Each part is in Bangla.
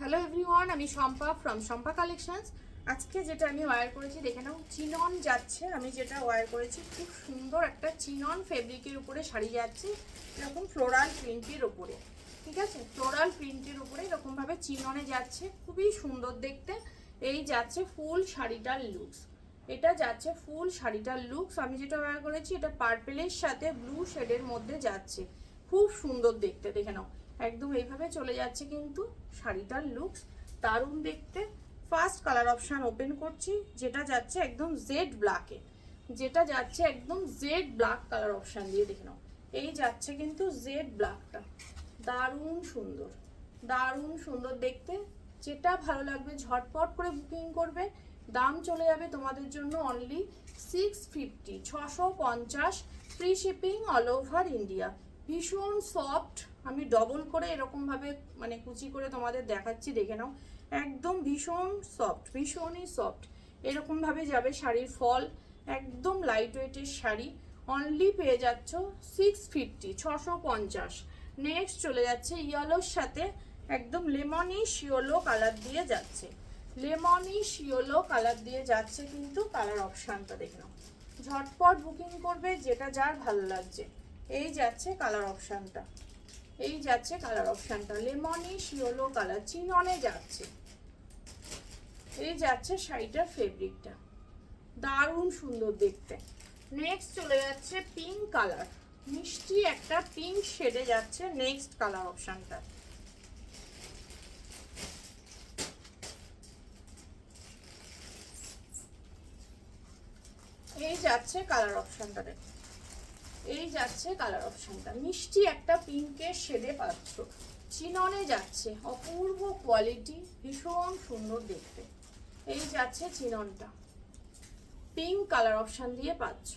হ্যালো এভরিওয়ান, আমি শম্পা ফ্রম শম্পা কালেকশনস। আজকে যেটা আমি ওয়্যার করেছি দেখে নাও, চিনন যাচ্ছে। আমি যেটা ওয়্যার করেছি খুব সুন্দর একটা চিনন ফেব্রিকের উপরে শাড়ি যাচ্ছে, এরকম ফ্লোরাল প্রিন্টের উপরে। ঠিক আছে, ফ্লোরাল প্রিন্টের উপরে এরকমভাবে চিননে যাচ্ছে, খুবই সুন্দর দেখতে। এই যাচ্ছে ফুল শাড়িটার লুকস, এটা যাচ্ছে ফুল শাড়িটার লুকস। আমি যেটা ওয়্যার করেছি এটা পার্পেলের সাথে ব্লু শেডের মধ্যে যাচ্ছে, খুব সুন্দর দেখতে। দেখে নাও, একদম এইভাবে চলে যাচ্ছে কিন্তু শাড়িটার লুকস, দারুণ দেখতে। ফার্স্ট কালার অপশান ওপেন করছি, যেটা যাচ্ছে একদম জেড ব্ল্যাকে, যেটা যাচ্ছে একদম জেড ব্ল্যাক কালার অপশান দিয়ে। দেখে নাও, এই যাচ্ছে কিন্তু জেড ব্ল্যাকটা, দারুণ সুন্দর, দারুণ সুন্দর দেখতে। যেটা ভালো লাগবে ঝটপট করে বুকিং করবে। দাম চলে যাবে তোমাদের জন্য only 650, 650, free shipping all over India. ভীষণ সফট, আমি ডবল করে এরকমভাবে মানে কুচি করে তোমাদের দেখাচ্ছি, দেখে নাও। একদম ভীষণ সফট, ভীষণই সফট, এরকমভাবে যাবে শাড়ির ফল। একদম লাইট ওয়েটের শাড়ি, অনলি পেয়ে যাচ্ছ 650, 650। নেক্সট চলে যাচ্ছে ইয়েলোর সাথে একদম লেমনিশ ইয়েলো কালার দিয়ে যাচ্ছে, লেমনিশ ইয়েলো কালার দিয়ে যাচ্ছে কিন্তু কালার অপশানটা দেখে নাও। ঝটপট বুকিং করবে যেটা যার ভালো লাগছে। এই যাচ্ছে কালার অপশানটা, এই যাচ্ছে কালার অপশানটা, লেমনিশ ইয়েলো কালার চিননে যাচ্ছে। এই যাচ্ছে শাড়িটার ফেব্রিকটা, দারুণ সুন্দর দেখতে। নেক্সট চলে যাচ্ছে পিঙ্ক কালার, মিষ্টি একটা পিঙ্ক শেডে যাচ্ছে নেক্সট কালার অপশানটা। এই যাচ্ছে কালার অপশানটা, দেখো এই যাচ্ছে কালার অপশানটা, মিষ্টি একটা পিঙ্কের শেডে পাচ্ছ, চিননে যাচ্ছে, অপূর্ব কোয়ালিটি, ভীষণ সুন্দর দেখতে। এই যাচ্ছে চিননটা, পিঙ্ক কালার অপশান দিয়ে পাচ্ছ,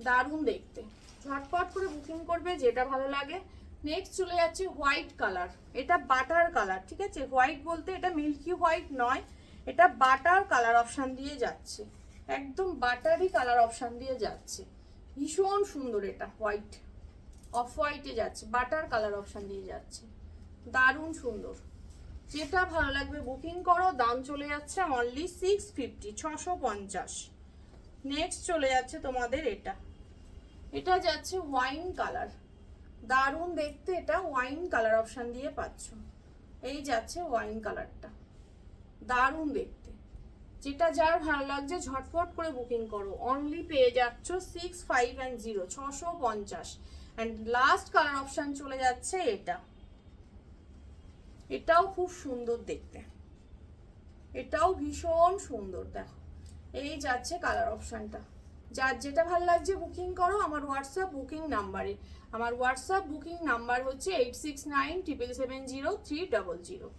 দারুণ দেখতে। ঝটপট করে বুকিং করবে যেটা ভালো লাগে। নেক্সট চলে যাচ্ছে হোয়াইট কালার, এটা বাটার কালার। ঠিক আছে, হোয়াইট বলতে এটা মিল্কি হোয়াইট নয়, এটা বাটার কালার অপশান দিয়ে যাচ্ছে, একদম বাটারি কালার অপশান দিয়ে যাচ্ছে, ভীষণ সুন্দর। এটা হোয়াইট, অফ হোয়াইটে যাচ্ছে, বাটার কালার অপশান দিয়ে যাচ্ছে, দারুণ সুন্দর। যেটা ভালো লাগবে বুকিং করো। দাম চলে যাচ্ছে অনলি 650, 650। নেক্সট চলে যাচ্ছে তোমাদের এটা, এটা যাচ্ছে ওয়াইন কালার, দারুণ দেখতে। এটা ওয়াইন কালার অপশান দিয়ে পাচ্ছ, এই যাচ্ছে ওয়াইন কালারটা, দারুণ দেখতে। যেটা যার ভালো লাগছে ঝটপট করে বুকিং করো, অনলি পেয়ে যাচ্ছ 650, 650। অ্যান্ড লাস্ট কালার অপশান চলে যাচ্ছে এটা, এটাও খুব সুন্দর দেখতে, এটাও ভীষণ সুন্দর। দেখো, এই যাচ্ছে কালার অপশানটা। যার যেটা ভালো লাগছে বুকিং করো আমার হোয়াটসঅ্যাপ বুকিং নাম্বারে। আমার হোয়াটসঅ্যাপ বুকিং নাম্বার হচ্ছে 8697770300।